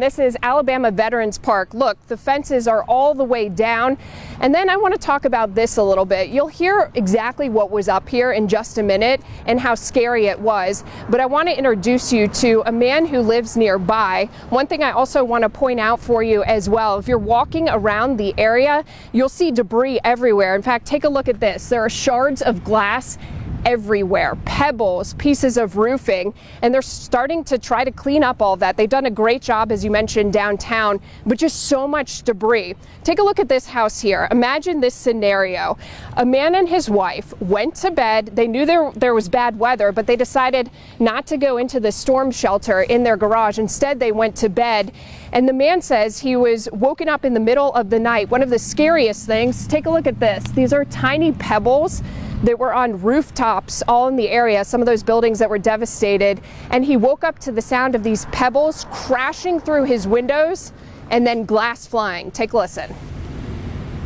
This is Alabama Veterans Park. Look, the fences are all the way down. And then I want to talk about this a little bit. You'll hear exactly what was up here in just a minute and how scary it was. But I want to introduce you to a man who lives nearby. One thing I also want to point out for you as well, if you're walking around the area, you'll see debris everywhere. In fact, take a look at this. There are shards of glass everywhere, pebbles, pieces of roofing, and they're starting to try to clean up all that. They've done a great job, as you mentioned, downtown, but just so much debris. Take a look at this house here. Imagine this scenario. A man and his wife went to bed. They knew there was bad weather, but they decided not to go into the storm shelter in their garage. Instead, they went to bed. And the man says he was woken up in the middle of the night. One of the scariest things, take a look at this. These are tiny pebbles that were on rooftops all in the area, some of those buildings that were devastated. And he woke up to the sound of these pebbles crashing through his windows and then glass flying. Take a listen.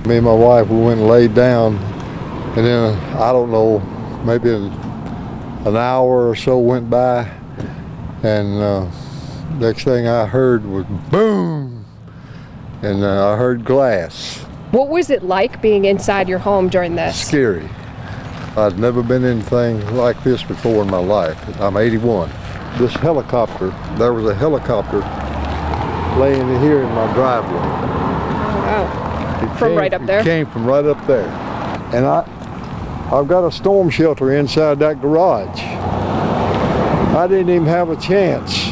Me and my wife, we went and laid down, and then, I don't know, maybe an hour or so went by, and next thing I heard was boom, and I heard glass. What was it like being inside your home during this? Scary. I'd never been in anything like this before in my life. I'm 81. This helicopter, there was a helicopter laying here in my driveway. Oh, wow. From right up there? It came from right up there. And I've got a storm shelter inside that garage. I didn't even have a chance.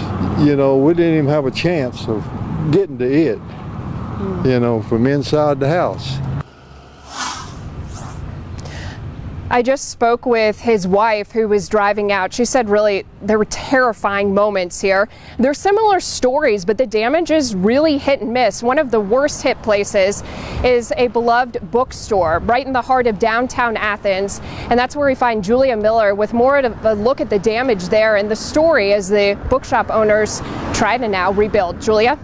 You know, we didn't even have a chance of getting to it, you know, from inside the house. I just spoke with his wife who was driving out. She said really there were terrifying moments here. There are similar stories, but the damage is really hit and miss. One of the worst hit places is a beloved bookstore right in the heart of downtown Athens. And that's where we find Julia Miller with more of a look at the damage there and the story as the bookshop owners try to now rebuild. Julia?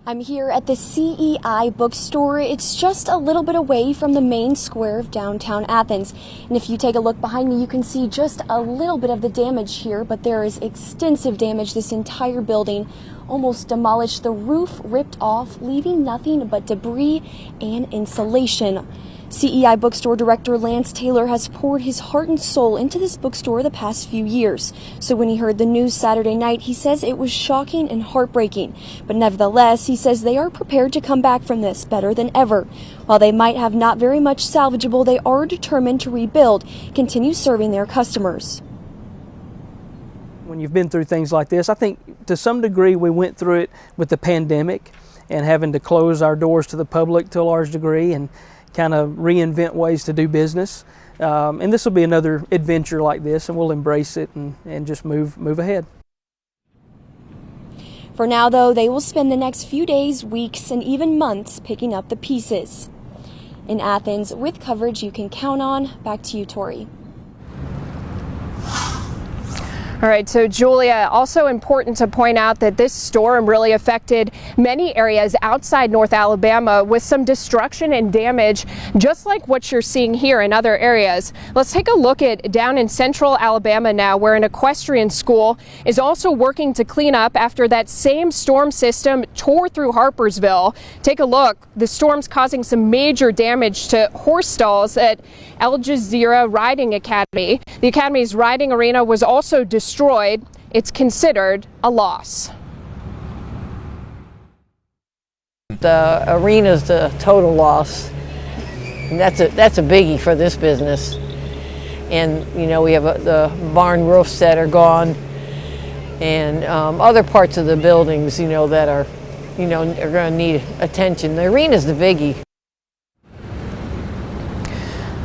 I'm here at the CEI bookstore. It's just a little bit away from the main square of downtown Athens. And if you take a look behind me, you can see just a little bit of the damage here, but there is extensive damage. This entire building almost demolished, the roof ripped off, leaving nothing but debris and insulation. CEI bookstore director Lance Taylor has poured his heart and soul into this bookstore the past few years. So when he heard the news Saturday night, he says it was shocking and heartbreaking. But nevertheless, he says they are prepared to come back from this better than ever. While they might have not very much salvageable, they are determined to rebuild, continue serving their customers. When you've been through things like this, I think to some degree we went through it with the pandemic and having to close our doors to the public to a large degree and kind of reinvent ways to do business. And this will be another adventure like this, and we'll embrace it and just move ahead. For now, though, they will spend the next few days, weeks, and even months picking up the pieces. In Athens, with coverage you can count on, back to you, Tory. All right, so Julia, also important to point out that this storm really affected many areas outside North Alabama with some destruction and damage, just like what you're seeing here in other areas. Let's take a look at down in central Alabama now, where an equestrian school is also working to clean up after that same storm system tore through Harpersville. Take a look. The storm's causing some major damage to horse stalls at Al Jazeera Riding Academy. The academy's riding arena was also destroyed. It's considered a loss. The arena's the total loss. And that's a biggie for this business. And you know, we have the barn roofs that are gone, and other parts of the buildings, you know, that are, you know, are going to need attention. The arena's the biggie.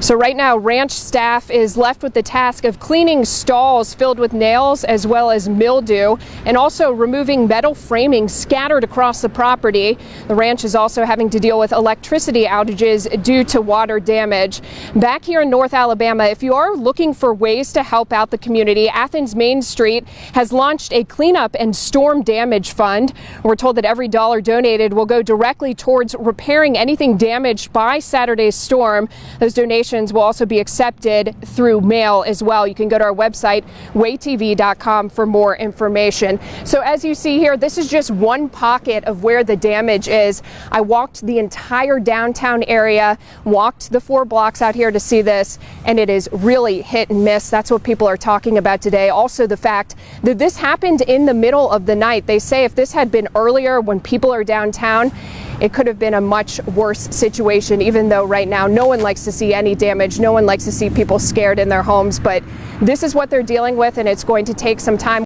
So right now, ranch staff is left with the task of cleaning stalls filled with nails as well as mildew, and also removing metal framing scattered across the property. The ranch is also having to deal with electricity outages due to water damage. Back here in North Alabama, if you are looking for ways to help out the community, Athens Main Street has launched a cleanup and storm damage fund. We're told that every dollar donated will go directly towards repairing anything damaged by Saturday's storm. Those donations donations will also be accepted through mail as well. You can go to our website, waaytv.com, for more information. So as you see here, this is just one pocket of where the damage is. I walked the entire downtown area, walked the 4 blocks out here to see this, and it is really hit and miss. That's what people are talking about today. Also, the fact that this happened in the middle of the night. They say if this had been earlier when people are downtown, it could have been a much worse situation, even though right now no one likes to see any damage. No one likes to see people scared in their homes, but this is what they're dealing with, and it's going to take some time.